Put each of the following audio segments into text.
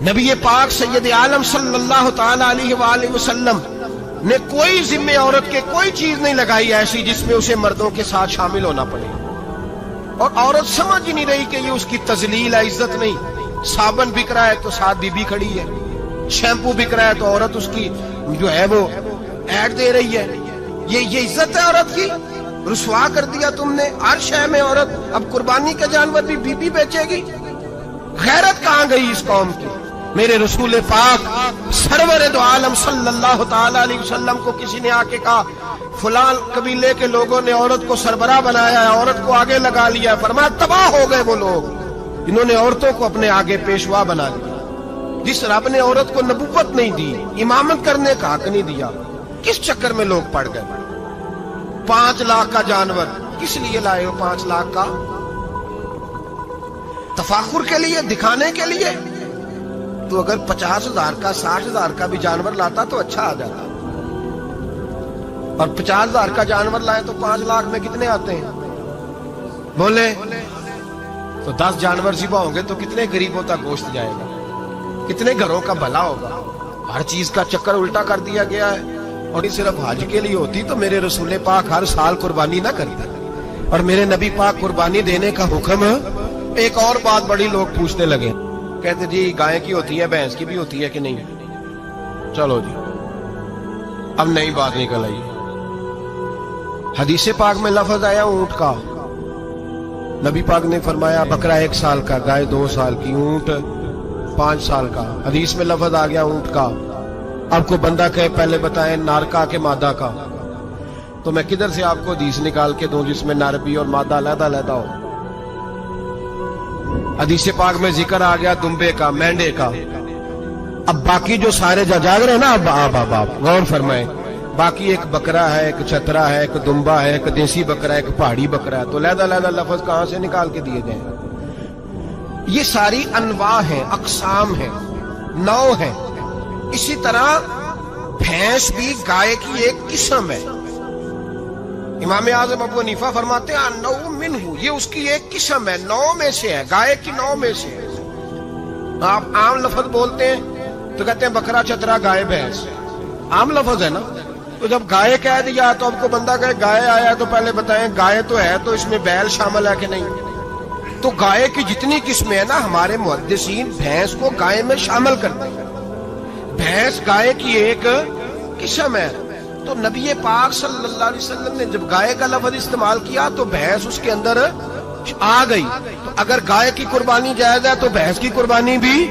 نبی پاک سید عالم صلی اللہ تعالی علیہ وآلہ وسلم نے کوئی ذمہ عورت کے کوئی چیز نہیں لگائی ایسی جس میں اسے مردوں کے ساتھ شامل ہونا پڑے، اور عورت سمجھ ہی نہیں رہی کہ یہ اس کی تذلیل ہے، عزت نہیں۔ صابن بک رہا ہے تو ساتھ بی بی کھڑی ہے، شیمپو بک رہا ہے تو عورت اس کی جو ہے وہ ایڈ دے رہی ہے۔ یہ عزت ہے عورت کی؟ رسوا کر دیا تم نے ہر شے میں عورت۔ اب قربانی کا جانور بھی بی بی بیچے گی؟ غیرت کہاں گئی اس قوم کی؟ میرے رسول پاک سرور دو عالم صلی اللہ تعالی علیہ وسلم کو کسی نے آ کے کہا فلاں قبیلے کے لوگوں نے عورت کو سربراہ بنایا ہے، عورت کو آگے لگا لیا ہے، فرمایا تباہ ہو گئے وہ لوگ انہوں نے عورتوں کو اپنے آگے پیشوا بنا لیا۔ جس رب نے عورت کو نبوت نہیں دی، امامت کرنے کا حق نہیں دیا، کس چکر میں لوگ پڑ گئے؟ 5 لاکھ کا جانور کس لیے لائے ہو؟ 5 لاکھ کا تفاخر کے لیے، دکھانے کے لیے؟ تو اگر 50,000 کا 60,000 کا بھی جانور لاتا تو اچھا آ جاتا، اور 50,000 کا جانور لائے تو 5 لاکھ میں کتنے آتے ہیں بولے؟ تو 10 جانور ذبح ہوں گے تو کتنے غریبوں تک گوشت جائے گا، کتنے گھروں کا بھلا ہوگا؟ ہر چیز کا چکر الٹا کر دیا گیا ہے۔ اور یہ صرف حج کے لیے ہوتی تو میرے رسول پاک ہر سال قربانی نہ کرتے، اور میرے نبی پاک قربانی دینے کا حکم۔ ایک اور بات بڑی لوگ پوچھنے لگے، کہتے جی گائے کی ہوتی ہے، بھینس کی بھی ہوتی ہے کہ نہیں؟ چلو جی اب نئی بات نکل آئی۔ حدیث پاک میں لفظ آیا اونٹ کا، نبی پاک نے فرمایا بکرا 1 سال کا، گائے 2 سال کی، اونٹ 5 سال کا۔ حدیث میں لفظ آ گیا اونٹ کا۔ آپ کو بندہ کہے پہلے بتائیں نر کا کہ مادہ کا، تو میں کدھر سے آپ کو حدیث نکال کے دوں جس میں نر بھی اور مادہ علیحدہ علیحدہ ہو؟ حدیث پاک میں ذکر آ گیا دمبے کا، مینڈے کا۔ اب باقی جو سارے جاگ رہے ہیں نا، اب غور فرمائیں، باقی ایک بکرا ہے، ایک چھترا ہے، ایک دمبا ہے، ایک دیسی بکرا ہے، ایک پہاڑی بکرا ہے، تو علیحدہ علیحدہ لفظ کہاں سے نکال کے دیے گئے؟ یہ ساری انواع ہیں، اقسام ہیں، نوع ہیں۔ اسی طرح بھینس بھی گائے کی ایک قسم ہے۔ امام اعظم ابو حنیفہ فرماتے ہیں نوع منہ، یہ اس کی ایک قسم ہے، نوع میں سے ہے، گائے کی نوع میں سے ہے۔ آپ عام لفظ بولتے ہیں تو کہتے ہیں بکرا چھترا گائے بھینس، عام لفظ ہے نا۔ تو جب گائے کہہ دیا تو اب کو بندہ کہے گائے آیا تو پہلے بتائیں گائے تو ہے تو اس میں بیل شامل ہے کہ نہیں؟ تو گائے کی جتنی قسمیں ہیں نا، ہمارے محدثین بھینس کو گائے میں شامل کرتے ہیں۔ بھینس گائے کی ایک قسم ہے۔ تو نبی پاک صلی اللہ علیہ وسلم نے جب گائے کا لفظ استعمال کیا تو بھینس اس کے اندر آ گئی۔ تو اگر گائے کی قربانی جائز ہے تو بھینس کی قربانی بھی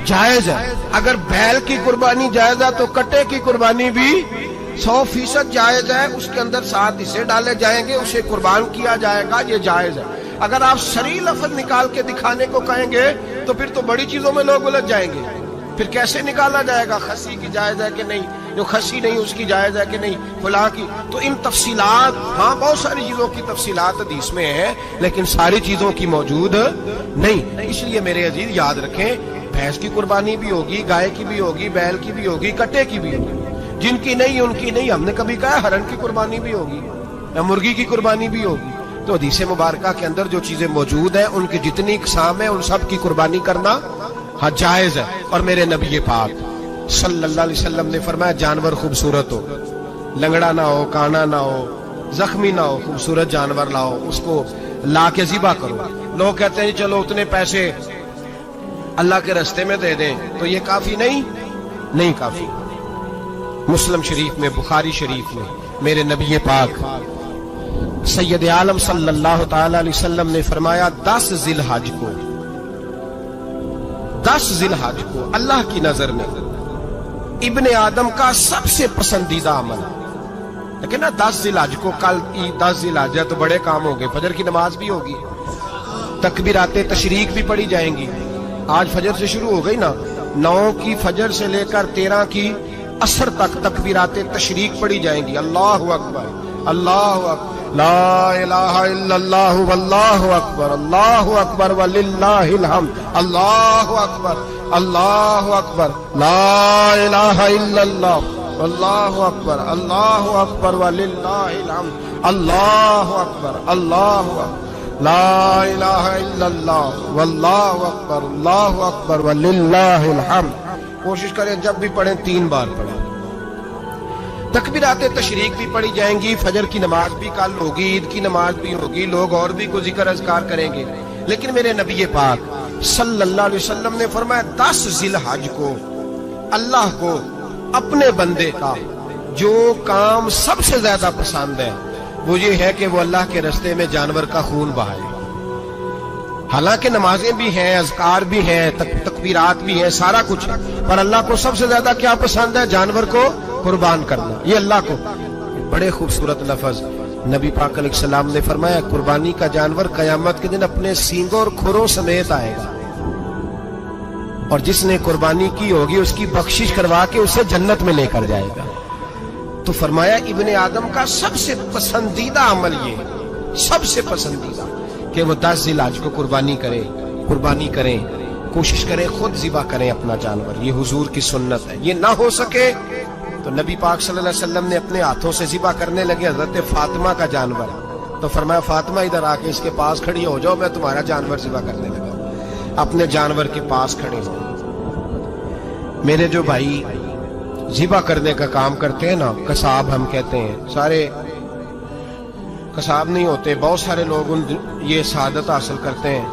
جائز ہے، اگر بیل کی قربانی جائز ہے تو کٹے کی قربانی بھی 100% جائز ہے۔ اس کے اندر 7 حصے ڈالے جائیں گے، اسے قربان کیا جائے گا، یہ جائز ہے۔ اگر آپ صریح لفظ نکال کے دکھانے کو کہیں گے تو پھر تو بڑی چیزوں میں لوگ الجھ جائیں گے۔ پھر کیسے نکالا جائے گا خسی کی جائز ہے کہ نہیں، جو خسی نہیں اس کی جائز ہے کہ نہیں، فلاں کی؟ تو ان تفصیلات، ہاں بہت ساری چیزوں کی تفصیلات حدیث میں ہیں لیکن ساری چیزوں کی موجود نہیں۔ اس لیے میرے عزیز یاد رکھیں، بھینس کی قربانی بھی ہوگی، گائے کی بھی ہوگی، بیل کی بھی ہوگی، کٹے کی بھی ہوگی۔ جن کی نہیں ان کی نہیں۔ ہم نے کبھی کہا ہرن کی قربانی بھی ہوگی یا مرغی کی قربانی بھی ہوگی؟ تو حدیث مبارکہ کے اندر جو چیزیں موجود ہیں ان کی جتنی اقسام ہیں ان سب کی قربانی کرنا ہاں جائز ہے۔ اور میرے نبی پاک صلی اللہ علیہ وسلم نے فرمایا جانور خوبصورت ہو، لنگڑا نہ ہو، کانا نہ ہو، زخمی نہ ہو، خوبصورت جانور لاؤ، اس کو لا کے ذبح کرو۔ لوگ کہتے ہیں چلو اتنے پیسے اللہ کے راستے میں دے دیں، تو یہ کافی نہیں کافی۔ مسلم شریف میں، بخاری شریف میں میرے نبی پاک سید عالم صلی اللہ تعالی علیہ وسلم نے فرمایا 10 ذی الحج کو اللہ کی نظر میں ابن آدم کا سب سے پسندیدہ عمل ہے۔ لیکن نا 10 ذی الحج کو، کل 10 ذی الحج ہے تو بڑے کام ہو گئے، فجر کی نماز بھی ہوگی، تکبیرات تشریق بھی پڑھی جائیں گی۔ آج فجر سے شروع ہو گئی نا، 9 کی فجر سے لے کر 13 کی عصر تک تکبیرات تشریق پڑھی جائیں گی۔ اللہ اکبر، اللہ اکبر، لا الہ الا اللہ واللہ اکبر، اللہ اکبر وللہ الحمد، اللہ اکبر، اللہ اکبر، لا الہ الا اللہ واللہ اکبر، اللہ اکبر وللہ الحمد، اللہ اکبر، اللہ اکبر، لا الہ الا اللہ واللہ اکبر اللہ اکبر وللہ الحمد۔ کوشش کریں جب بھی پڑھیں 3 بار پڑھیں۔ تکبیرات تشریق بھی پڑھی جائیں گی، فجر کی نماز بھی کل ہوگی، عید کی نماز بھی ہوگی، لوگ اور بھی کوئی ذکر اذکار کریں گے، لیکن میرے نبی پاک صلی اللہ علیہ وسلم نے فرمایا 10 ذی الحج کو اللہ کو اپنے بندے کا جو کام سب سے زیادہ پسند ہے وہ یہ ہے کہ وہ اللہ کے راستے میں جانور کا خون بہائے۔ حالانکہ نمازیں بھی ہیں، اذکار بھی ہیں، تکبیرات بھی ہیں، سارا کچھ ہے، پر اللہ کو سب سے زیادہ کیا پسند ہے؟ جانور کو قربان کرنا۔ یہ اللہ کو بڑے خوبصورت لفظ نبی پاک علیہ السلام نے فرمایا قربانی کا جانور قیامت کے دن اپنے سینگوں اور کھروں سمیت آئے گا، اور جس نے قربانی کی ہوگی اس کی بخشش کروا کے اسے جنت میں لے کر جائے گا۔ تو فرمایا ابن آدم کا سب سے پسندیدہ عمل یہ، سب سے پسندیدہ، کہ وہ 10 ذی الحج کو قربانی کریں، کوشش کریں خود ذبح کریں اپنا جانور۔ یہ حضور کی سنت ہے۔ یہ نہ ہو سکے تو نبی پاک صلی اللہ علیہ وسلم نے اپنے ہاتھوں سے ذبح کرنے لگے حضرت فاطمہ کا جانور، تو فرمایا فاطمہ ادھر آ کے اس کے پاس کھڑی ہو جاؤ، میں تمہارا جانور ذبح کرنے لگا۔ اپنے جانور کے پاس کھڑے ہو۔ میرے جو بھائی ذبح کرنے کا کام کرتے ہیں نا، قصاب ہم کہتے ہیں، سارے قصاب نہیں ہوتے، بہت سارے لوگ یہ سعادت حاصل کرتے ہیں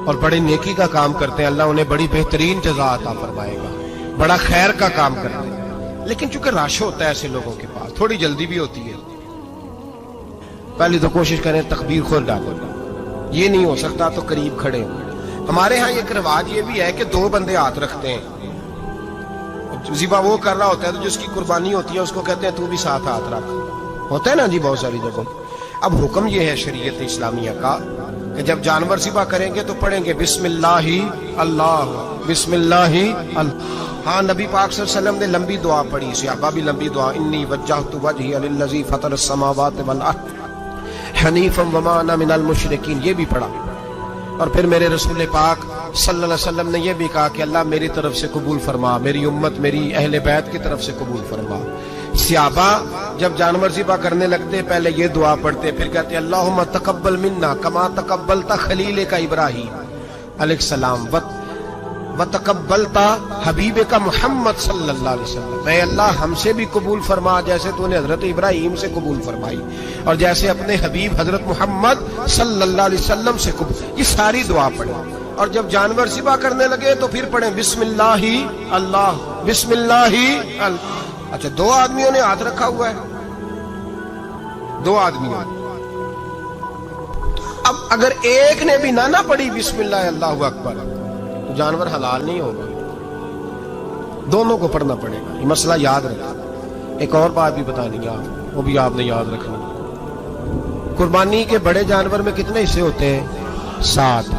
اور بڑی نیکی کا کام کرتے ہیں، اللہ انہیں بڑی بہترین جزا عطا فرمائے گا، بڑا خیر کا کام کرتے ہیں، لیکن چونکہ رش ہوتا ہے ایسے لوگوں کے پاس، تھوڑی جلدی بھی ہوتی ہے۔ پہلی تو کوشش کریں تکبیر خود ڈالو، یہ نہیں ہو سکتا تو قریب کھڑے ہوں۔ ہمارے ہاں ایک رواج یہ بھی ہے کہ 2 بندے ہاتھ رکھتے ہیں، ذبح وہ کر رہا ہوتا ہے تو جس کی قربانی ہوتی ہے اس کو کہتے ہیں تو بھی ساتھ ہاتھ رکھ، ہوتا ہے نا جی بہت ساری جگہوں۔ اب حکم یہ ہے شریعت اسلامیہ کا کہ جب جانور ذبح کریں گے تو پڑھیں گے بسم اللہ اللہ، بسم اللہ اللہ۔ ہاں نبی پاک صلی اللہ علیہ وسلم نے لمبی دعا پڑھی، صحابہ بھی لمبی دعا، انی وجہت وجہی للذی فطر السماوات والارض حنیفا وما انا من المشرکین، یہ بھی پڑھا۔ اور پھر میرے رسول پاک صلی اللہ علیہ وسلم نے یہ بھی کہا کہ اللہ میری طرف سے قبول فرما، میری امت میری اہل بیت کی طرف سے قبول فرما۔ صحابہ جب جانور ذبح کرنے لگتے پہلے یہ دعا پڑھتے، پھر کہتے اللہم تقبل منا کما تقبلت خلیلک ابراہیم علیہ السلام وتقبلت حبیبک محمد صلی اللہ علیہ وسلم، اے اللہ ہم سے بھی قبول فرما جیسے تو نے حضرت ابراہیم سے قبول فرمائی اور جیسے اپنے حبیب حضرت محمد صلی اللہ علیہ وسلم سے قبول۔ یہ ساری دعا پڑھیں، اور جب جانور ذبح کرنے لگے تو پھر پڑھیں بسم اللہ اللہ، بسم اللہ اللہ۔ اچھا 2 آدمیوں نے ہاتھ رکھا ہوا ہے، 2 آدمیوں، اب اگر ایک نے بھی نہ پڑھی بسم اللہ اللہ اکبر تو جانور حلال نہیں ہوگا، دونوں کو پڑھنا پڑے گا۔ یہ مسئلہ یاد رکھیں۔ ایک اور بات بھی بتانی ہے، وہ بھی آپ نے یاد رکھنا۔ قربانی کے بڑے جانور میں کتنے حصے ہوتے ہیں؟ 7۔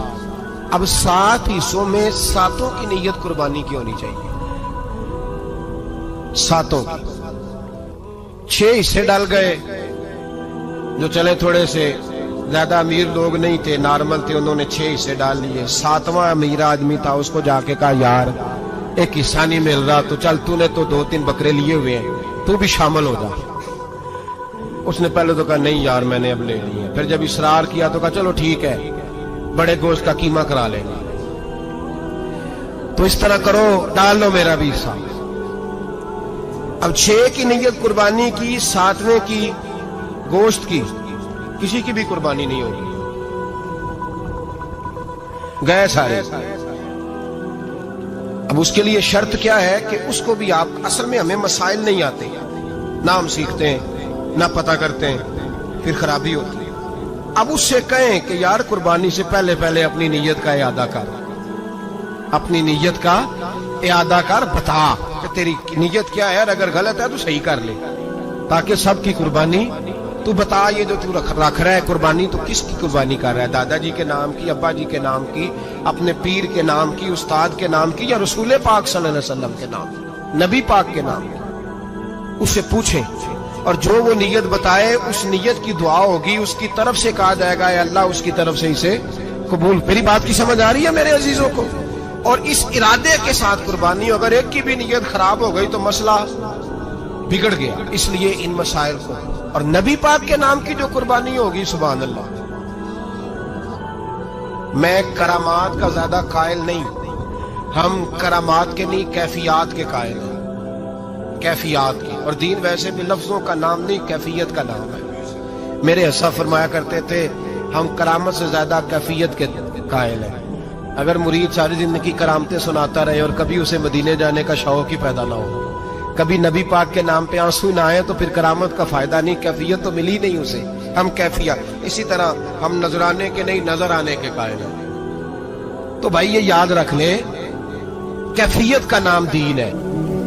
اب 7 حصوں میں 7 کی نیت قربانی کی ہونی چاہیے، 7 کی۔ 6 حصے ڈال گئے، جو چلے تھوڑے سے زیادہ امیر لوگ نہیں تھے، نارمل تھے، انہوں نے 6 حصے ڈال لیے۔ 7واں امیر آدمی تھا، اس کو جا کے کہا یار ایک حصہ نہیں مل رہا تو چل تو نے تو 2-3 بکرے لیے ہوئے ہیں تو بھی شامل ہو جا۔ اس نے پہلے تو کہا نہیں یار میں نے اب لے لی ہے، پھر جب اصرار کیا تو کہا چلو ٹھیک ہے بڑے گوشت کا قیمہ کرا لیں گے، تو اس طرح کرو ڈال لو میرا بھی حصہ۔ اب 6 کی نیت قربانی کی، 7ویں کی گوشت کی، کسی کی بھی قربانی نہیں ہوگی، گئے سارے۔ اب اس کے لیے شرط کیا ہے کہ اس کو بھی آپ، اصل میں ہمیں مسائل نہیں آتے، نہ ہم سیکھتے ہیں نہ پتہ کرتے ہیں، پھر خرابی ہوتی ہے۔ اب اس سے کہیں کہ یار قربانی سے پہلے اپنی نیت کا اعادہ کر، اپنی نیت کا اعادہ کر، بتا کہ تیری نیت کیا ہے، اگر غلط ہے تو صحیح کر لے، تاکہ سب کی قربانی تو بتا۔ یہ جو تو رکھ رہا ہے قربانی تو کس کی قربانی کر رہا ہے؟ دادا جی کے نام کی، ابا جی کے نام کی، اپنے پیر کے نام کی، استاد کے نام کی، یا رسول پاک صلی اللہ علیہ وسلم کے نام کی، نبی پاک کے نام کی؟ اس سے پوچھیں، اور جو وہ نیت بتائے اس نیت کی دعا ہوگی، اس کی طرف سے کہا جائے گا اے اللہ اس کی طرف سے اسے قبول۔ میری بات کی سمجھ آ رہی ہے میرے عزیزوں کو؟ اور اس ارادے کے ساتھ قربانی، اگر ایک کی بھی نیت خراب ہو گئی تو مسئلہ بگڑ گیا۔ اس لیے ان مسائل کو، اور نبی پاک کے نام کی جو قربانی ہوگی سبحان اللہ میں کرامات کا زیادہ قائل نہیں، ہم کرامات کے نہیں کیفیات کے قائل ہیں، کیفیات کی. اور دین ویسے بھی لفظوں کا نام نہیں، کیفیت کا نام ہے. میرے حصہ فرمایا کرتے تھے ہم کرامت سے زیادہ کیفیت کے قائل ہیں. اگر مرید ساری زندگی کرامتیں سناتا رہے اور کبھی اسے مدینے جانے کا شوق ہی پیدا نہ ہو، کبھی نبی پاک کے نام پہ آنسو نہ آئے، تو پھر کرامت کا فائدہ نہیں، کیفیت تو ملی نہیں اسے. ہم کیفیت. اسی طرح ہم نظرانے کے نہیں نظر آنے کے قائل ہیں. تو بھائی یہ یاد رکھ لیں، کیفیت کا نام دین ہے.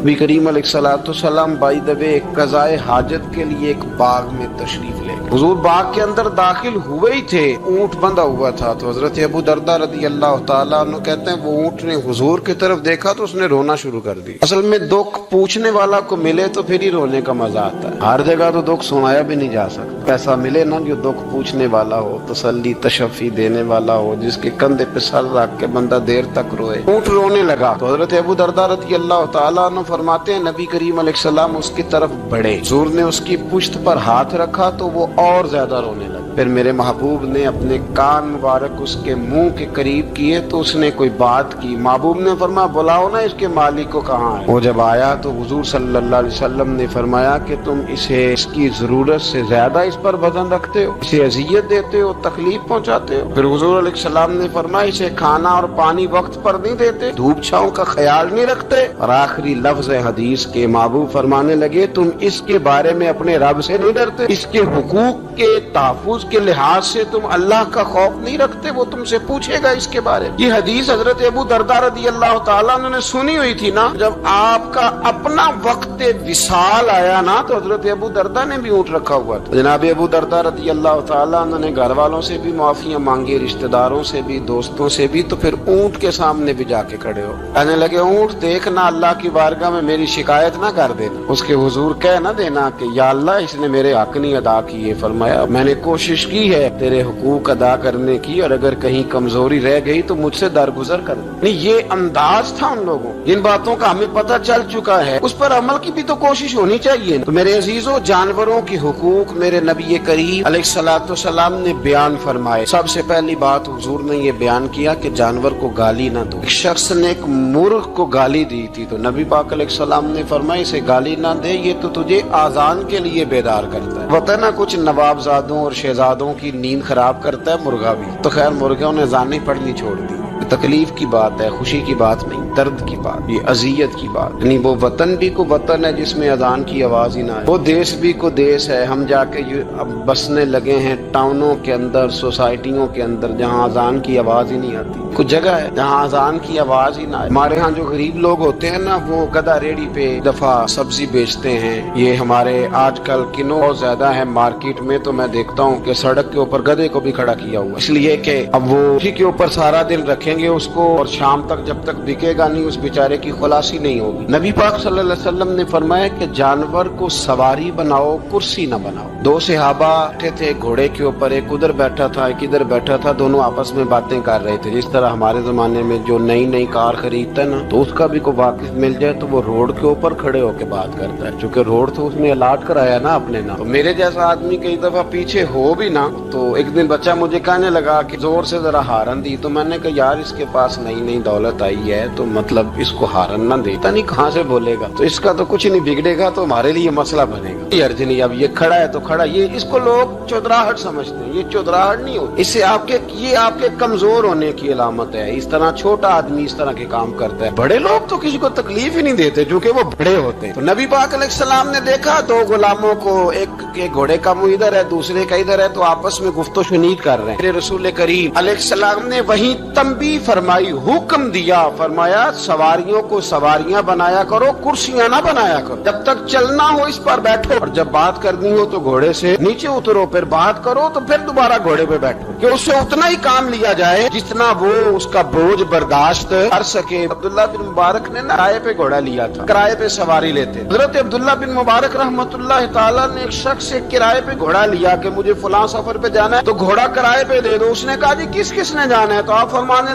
نبی کریم علیہ الصلوۃ والسلام بائی دا وے قضائے حاجت کے لیے ایک باغ میں تشریف لے گئے. حضور باغ کے اندر داخل ہوئے ہی تھے، اونٹ بندھا ہوا تھا. تو حضرت ابو درداء رضی اللہ تعالیٰ عنہ کہتے ہیں وہ اونٹ نے حضور کی طرف دیکھا تو اس نے رونا شروع کر دی. اصل میں دکھ پوچھنے والا کو ملے تو پھر ہی رونے کا مزہ آتا ہے. ہر جگہ تو دکھ سنایا بھی نہیں جا سکتا. ایسا ملے نا جو دکھ پوچھنے والا ہو، تسلی تشفی دینے والا ہو، جس کے کندھے پہ سر رکھ کے بندہ دیر تک روئے. اونٹ رونے لگا تو حضرت ابو درداء رضی اللہ تعالیٰ عنہ فرماتے ہیں نبی کریم علیہ السلام اس کی طرف بڑھے. حضور نے اس کی پشت پر ہاتھ رکھا تو وہ اور زیادہ رونے لگا. پھر میرے محبوب نے اپنے کان مبارک اس کے منہ کے قریب کیے تو اس نے کوئی بات کی. محبوب نے فرمایا بلاؤ نا اس کے مالک کو کہاں ہے. وہ جب آیا تو حضور صلی اللہ علیہ وسلم نے فرمایا کہ تم اسے اس کی ضرورت سے زیادہ اس پر وزن رکھتے ہو، اسے اذیت دیتے ہو، تکلیف پہنچاتے ہو. پھر حضور علیہ السلام نے فرمایا اسے کھانا اور پانی وقت پر نہیں دیتے، دھوپ چھاؤں کا خیال نہیں رکھتے. اور آخری لفظ حدیث کے محبوب فرمانے لگے تم اس کے بارے میں اپنے رب سے نہیں ڈرتے، اس کے حقوق کے تحفظ کے لحاظ سے تم اللہ کا خوف نہیں رکھتے، وہ تم سے پوچھے گا اس کے بارے میں. یہ حدیث حضرت ابو درداء رضی اللہ تعالیٰ عنہ نے سنی ہوئی تھی نا. جب آپ کا اپنا وقت وصال آیا نا تو حضرت ابو درداء نے بھی اونٹ رکھا ہوا تھا. جناب ابو درداء رضی اللہ تعالیٰ عنہ نے گھر والوں سے بھی معافیاں مانگی، رشتہ داروں سے بھی، دوستوں سے بھی. تو پھر اونٹ کے سامنے بھی جا کے کھڑے ہو کہنے لگے اونٹ دیکھنا اللہ کی بارگاہ میں میری شکایت نہ کر دینا، اس کے حضور کہہ نہ دینا کہ یا اللہ اس نے میرے حق نہیں ادا کیے. فرمایا میں نے کوشش کی ہے تیرے حقوق ادا کرنے کی، اور اگر کہیں کمزوری رہ گئی تو مجھ سے درگزر کر دے. نہیں یہ انداز تھا ان لوگوں. جن باتوں کا ہمیں پتہ چل چکا ہے اس پر عمل کی بھی تو کوشش ہونی چاہیے. تو میرے عزیزوں جانوروں کی حقوق میرے نبی کریم علیہ الصلوۃ والسلام نے بیان فرمائے. سب سے پہلی بات حضور نے یہ بیان کیا کہ جانور کو گالی نہ دو. ایک شخص نے ایک مرغ کو گالی دی تھی تو نبی پاک علیہ السلام نے فرمایا اسے گالی نہ دے، یہ تو تجھے آذان کے لیے بیدار کرتا ہے. پتہ نہ کچھ نوابزادوں اور شہزادوں کی نیند خراب کرتا ہے مرغا بھی. تو خیر مرغوں نے اذانیں پڑھنی چھوڑ دی. تکلیف کی بات ہے، خوشی کی بات نہیں، درد کی بات، یہ اذیت کی بات. یعنی وہ وطن بھی کو وطن ہے جس میں اذان کی آواز ہی نہ ہے، وہ دیش بھی کو دیش ہے. ہم جا کے اب بسنے لگے ہیں ٹاؤنوں کے اندر، سوسائٹیوں کے اندر جہاں اذان کی آواز ہی نہیں آتی. کچھ جگہ ہے جہاں اذان کی آواز ہی نہ آئے. ہمارے ہاں جو غریب لوگ ہوتے ہیں نا وہ گدا ریڑھی پہ دفعہ سبزی بیچتے ہیں. یہ ہمارے آج کل کنو بہت زیادہ ہے مارکیٹ میں، تو میں دیکھتا ہوں کہ سڑک کے اوپر گدے کو بھی کھڑا کیا ہوا، اس لیے کہ اب وہ اسی کے اوپر سارا دن رکھیں گے اس کو، اور شام تک جب تک بکے گا نہیں اس بیچارے کی خلاصی نہیں ہوگی. نبی پاک صلی اللہ علیہ وسلم نے فرمایا کہ جانور کو سواری بناؤ، کرسی نہ بناؤ. دو صحابہ بیٹھے تھے گھوڑے کے اوپر، ایک ادھر بیٹھا تھا ایک ادھر بیٹھا تھا، دونوں آپس میں باتیں کر رہے تھے. جس طرح ہمارے زمانے میں جو نئی نئی کار خریدتا ہے نا تو اس کا بھی کوئی واقف مل جائے تو وہ روڈ کے اوپر کھڑے ہو کے بات کرتا ہے، چونکہ روڈ تو اس نے الاٹ کرایا نا اپنے نا. تو میرے جیسا آدمی کئی دفعہ پیچھے ہو بھی نا. تو ایک دن بچہ مجھے کہنے لگا کہ زور سے ذرا ہارن دی. تو میں نے کہا یار اس کے پاس نئی نئی دولت آئی ہے تو مطلب اس کو ہارن نہ دے، پتہ نہیں کہاں سے بولے گا، تو اس کا تو کچھ نہیں بگڑے گا تو ہمارے لیے مسئلہ بنے گا. یہ ارج نہیں، اب یہ کھڑا ہے تو کھڑا. یہ اس کو لوگ چودراہٹ سمجھتے ہیں، یہ چودراہٹ نہیں ہوتی. اس سے یہ آپ کے کمزور ہونے کی علامت ہے. اس طرح چھوٹا آدمی اس طرح کے کام کرتا ہے. بڑے لوگ تو کسی کو تکلیف ہی نہیں دیتے کیونکہ وہ بڑے ہوتے ہیں. تو نبی پاک علیہ السلام نے دیکھا دو غلاموں کو، ایک کے گھوڑے کا منہ ادھر ہے دوسرے کا ادھر ہے، تو آپس میں گفت و شنید کر رہے ہیں. پھر رسول کریم علیہ السلام نے وہیں تنبیہ فرمائی، حکم دیا، فرمایا سواریوں کو سواریاں بنایا کرو، کرسیاں نہ بنایا کرو. جب تک چلنا ہو اس پر بیٹھو، اور جب بات کرنی ہو تو گھوڑے سے نیچے اترو، پھر بات کرو تو پھر دوبارہ گھوڑے پہ بیٹھو کہ اس سے اتنا ہی کام لیا جائے جتنا وہ اس کا بوجھ برداشت کر سکے. عبداللہ بن مبارک نے کرائے پہ گھوڑا لیا تھا، کرائے پہ سواری لیتے. حضرت عبداللہ بن مبارک رحمۃ اللہ تعالیٰ نے ایک شخص سے کرائے پہ گھوڑا لیا کہ مجھے فلاں سفر پہ جانا ہے تو گھوڑا کرائے پہ دے دو. اس نے کہا جی کس کس نے جانا ہے؟ تو آپ فرمانے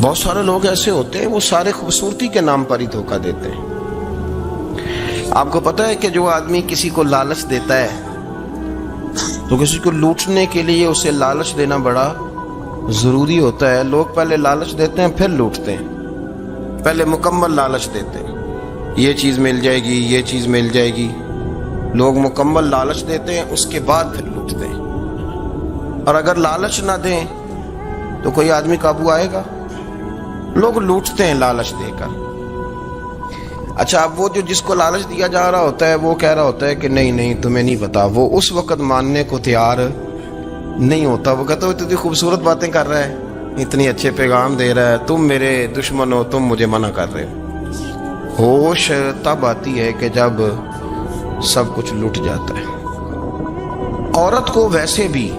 بہت سارے لوگ ایسے ہوتے ہیں وہ سارے خوبصورتی کے نام پر ہی دھوکہ دیتے ہیں. آپ کو پتہ ہے کہ جو آدمی کسی کو لالچ دیتا ہے تو کسی کو لوٹنے کے لیے اسے لالچ دینا بڑا ضروری ہوتا ہے. لوگ پہلے لالچ دیتے ہیں پھر لوٹتے ہیں. پہلے مکمل لالچ دیتے ہیں, یہ چیز مل جائے گی, یہ چیز مل جائے گی. لوگ مکمل لالچ دیتے ہیں, اس کے بعد پھر لوٹتے ہیں. اور اگر لالچ نہ دیں تو کوئی آدمی قابو آئے گا؟ لوگ لوٹتے ہیں لالچ دے کر. اچھا, اب وہ جو جس کو لالچ دیا جا رہا ہوتا ہے وہ کہہ رہا ہوتا ہے کہ نہیں نہیں تمہیں نہیں پتا, وہ اس وقت ماننے کو تیار نہیں ہوتا. وہ کہتا ہے اتنی خوبصورت باتیں کر رہا ہے, اتنی اچھے پیغام دے رہا ہے, تم میرے دشمن ہو, تم مجھے منع کر رہے ہو. ہوش تب آتی ہے کہ جب سب کچھ لٹ جاتا ہے. عورت کو ویسے بھی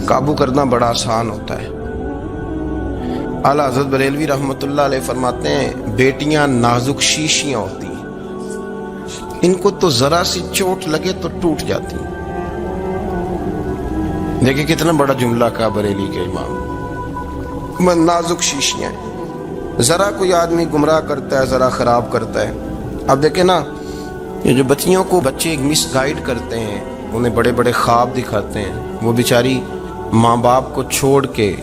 قابو کرنا بڑا آسان ہوتا ہے. اعلیٰ حضرت بریلوی رحمۃ اللہ علیہ فرماتے ہیں بیٹیاں نازک شیشیاں ہوتی ہیں, ان کو تو ذرا سی چوٹ لگے تو ٹوٹ جاتی ہیں. دیکھیں کتنا بڑا جملہ کہا بریلی کے امام, نازک شیشیاں ہیں. ذرا کوئی آدمی گمراہ کرتا ہے, ذرا خراب کرتا ہے. اب دیکھیں نا, یہ جو بچیوں کو بچے مس گائیڈ کرتے ہیں, انہیں بڑے بڑے خواب دکھاتے ہیں, وہ بیچاری ماں باپ کو چھوڑ کے,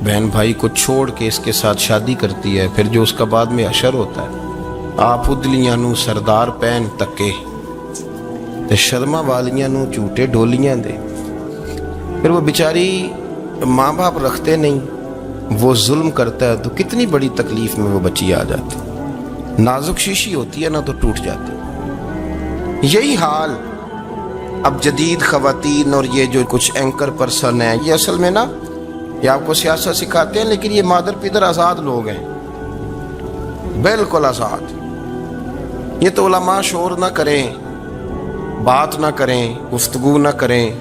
بہن بھائی کو چھوڑ کے اس کے ساتھ شادی کرتی ہے. پھر جو اس کا بعد میں حشر ہوتا ہے, آپ ادلیاں نو سردار پہن تکے تے شرما والیاں نو جھوٹے ڈولیاں دے. پھر وہ بیچاری ماں باپ رکھتے نہیں, وہ ظلم کرتا ہے, تو کتنی بڑی تکلیف میں وہ بچی آ جاتی. نازک شیشی ہوتی ہے نا تو ٹوٹ جاتی. یہی حال اب جدید خواتین اور یہ جو کچھ اینکر پرسن ہیں, یہ اصل میں نا یہ آپ کو سیاست سکھاتے ہیں, لیکن یہ مادر پیدر آزاد لوگ ہیں, بالکل آزاد. یہ تو علماء شور نہ کریں, بات نہ کریں, گفتگو نہ کریں,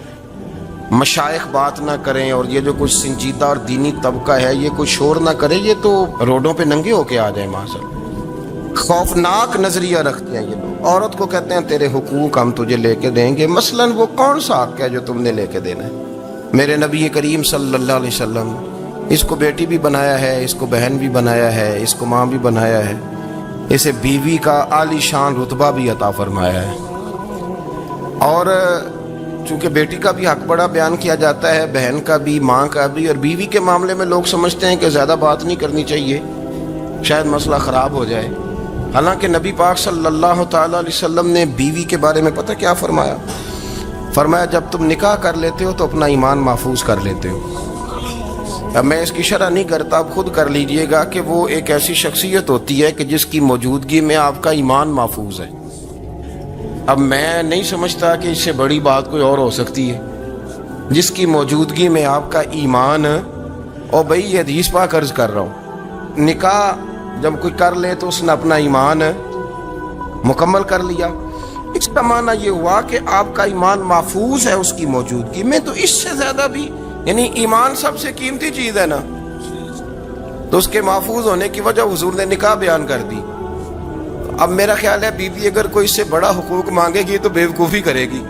مشائخ بات نہ کریں, اور یہ جو کچھ سنجیدہ اور دینی طبقہ ہے یہ کوئی شور نہ کرے, یہ تو روڈوں پہ ننگے ہو کے آ جائیں. معاذ خوفناک نظریہ رکھتے ہیں یہ لوگ. عورت کو کہتے ہیں تیرے حقوق ہم تجھے لے کے دیں گے. مثلاً وہ کون سا حق ہے جو تم نے لے کے دینا ہے؟ میرے نبی کریم صلی اللہ علیہ وسلم اس کو بیٹی بھی بنایا ہے, اس کو بہن بھی بنایا ہے, اس کو ماں بھی بنایا ہے, اسے بیوی کا عالی شان رتبہ بھی عطا فرمایا ہے. اور چونکہ بیٹی کا بھی حق بڑا بیان کیا جاتا ہے, بہن کا بھی, ماں کا بھی. اور بیوی کے معاملے میں لوگ سمجھتے ہیں کہ زیادہ بات نہیں کرنی چاہیے, شاید مسئلہ خراب ہو جائے. حالانکہ نبی پاک صلی اللہ تعالیٰ علیہ وسلم نے بیوی کے بارے میں پتہ کیا فرمایا؟ فرمایا جب تم نکاح کر لیتے ہو تو اپنا ایمان محفوظ کر لیتے ہو. اب میں اس کی شرح نہیں کرتا, اب خود کر لیجئے گا کہ وہ ایک ایسی شخصیت ہوتی ہے کہ جس کی موجودگی میں آپ کا ایمان محفوظ ہے. اب میں نہیں سمجھتا کہ اس سے بڑی بات کوئی اور ہو سکتی ہے, جس کی موجودگی میں آپ کا ایمان. اور بھائی یہ حدیث پاک عرض کر رہا ہوں, نکاح جب کوئی کر لے تو اس نے اپنا ایمان مکمل کر لیا. اس کا معنی یہ ہوا کہ آپ کا ایمان محفوظ ہے اس کی موجودگی میں. تو اس سے زیادہ بھی, یعنی ایمان سب سے قیمتی چیز ہے نا, تو اس کے محفوظ ہونے کی وجہ حضور نے نکاح بیان کر دی. اب میرا خیال ہے بیوی اگر کوئی اس سے بڑا حقوق مانگے گی تو بیوقوفی کرے گی.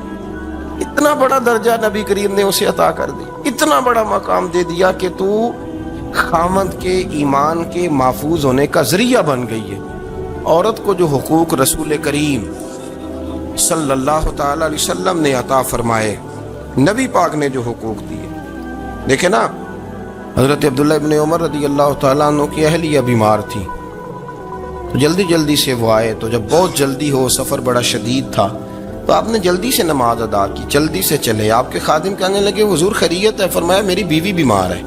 اتنا بڑا درجہ نبی کریم نے اسے عطا کر دی, اتنا بڑا مقام دے دیا کہ تو خامند کے ایمان کے محفوظ ہونے کا ذریعہ بن گئی ہے. عورت کو جو حقوق رسول کریم صلی اللہ تعالی علیہ وسلم نے عطا فرمائے, نبی پاک نے جو حقوق دیے. دیکھیں نا, حضرت عبداللہ ابن عمر رضی اللہ تعالیٰ عنہ کی اہلیہ بیمار تھی, تو جلدی جلدی سے وہ آئے. تو جب بہت جلدی ہو, سفر بڑا شدید تھا, تو آپ نے جلدی سے نماز ادا کی, جلدی سے چلے. آپ کے خادم کہنے لگے حضور خیریت ہے؟ فرمایا میری بیوی بیمار ہے.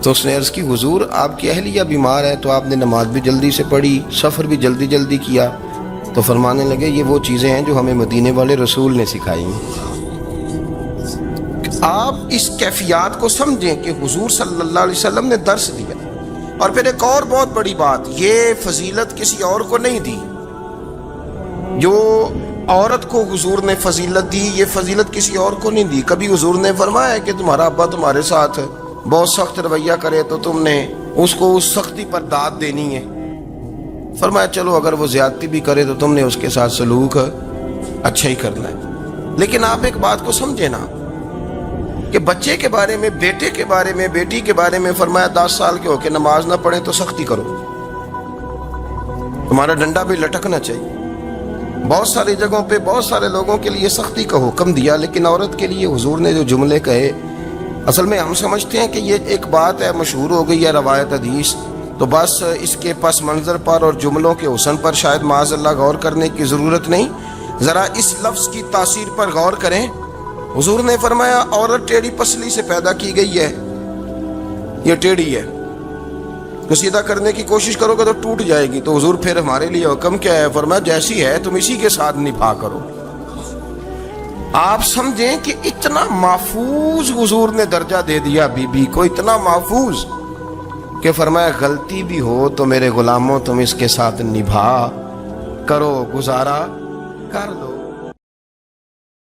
تو اس نے عرض کی حضور آپ کی اہلیہ بیمار ہے. تو آپ نے نماز بھی جلدی سے پڑھی, سفر بھی جلدی جلدی کیا. تو فرمانے لگے یہ وہ چیزیں ہیں جو ہمیں مدینے والے رسول نے سکھائی ہیں. آپ اس کیفیات کو سمجھیں کہ حضور صلی اللہ علیہ وسلم نے درس دیا. اور پھر ایک اور بہت بڑی بات, یہ فضیلت کسی اور کو نہیں دی. جو عورت کو حضور نے فضیلت دی, یہ فضیلت کسی اور کو نہیں دی. کبھی حضور نے فرمایا کہ تمہارا ابا تمہارے ساتھ بہت سخت رویہ کرے تو تم نے اس کو اس سختی پر داد دینی ہے. فرمایا چلو اگر وہ زیادتی بھی کرے تو تم نے اس کے ساتھ سلوک اچھا ہی کرنا ہے. لیکن آپ ایک بات کو سمجھے نا, کہ بچے کے بارے میں، بیٹے کے بارے میں، بیٹی کے بارے میں فرمایا 10 سال کے ہو کے نماز نہ پڑھیں تو سختی کرو، تمہارا ڈنڈا بھی لٹکنا چاہیے۔ بہت ساری جگہوں پہ بہت سارے لوگوں کے لیے سختی کا حکم دیا، لیکن عورت کے لیے حضور نے جو جملے کہے، اصل میں ہم سمجھتے ہیں کہ یہ ایک بات ہے، مشہور ہو گئی ہے روایت حدیث، تو بس اس کے پس منظر پر اور جملوں کے حسن پر شاید معاذ اللہ غور کرنے کی ضرورت نہیں، ذرا اس لفظ کی تاثیر پر غور کریں۔ حضور نے فرمایا عورت ٹیڑھی پسلی سے پیدا کی گئی ہے، یہ ٹیڑھی ہے، تو سیدھا کرنے کی کوشش کرو گے تو ٹوٹ جائے گی، تو حضور پھر ہمارے لیے حکم کیا ہے؟ فرمایا جیسی ہے تم اسی کے ساتھ نبھا کرو۔ آپ سمجھیں کہ اتنا محفوظ حضور نے درجہ دے دیا بی بی کو، اتنا محفوظ کہ فرمایا غلطی بھی ہو تو میرے غلاموں تم اس کے ساتھ نبھا کرو، گزارا کر لو۔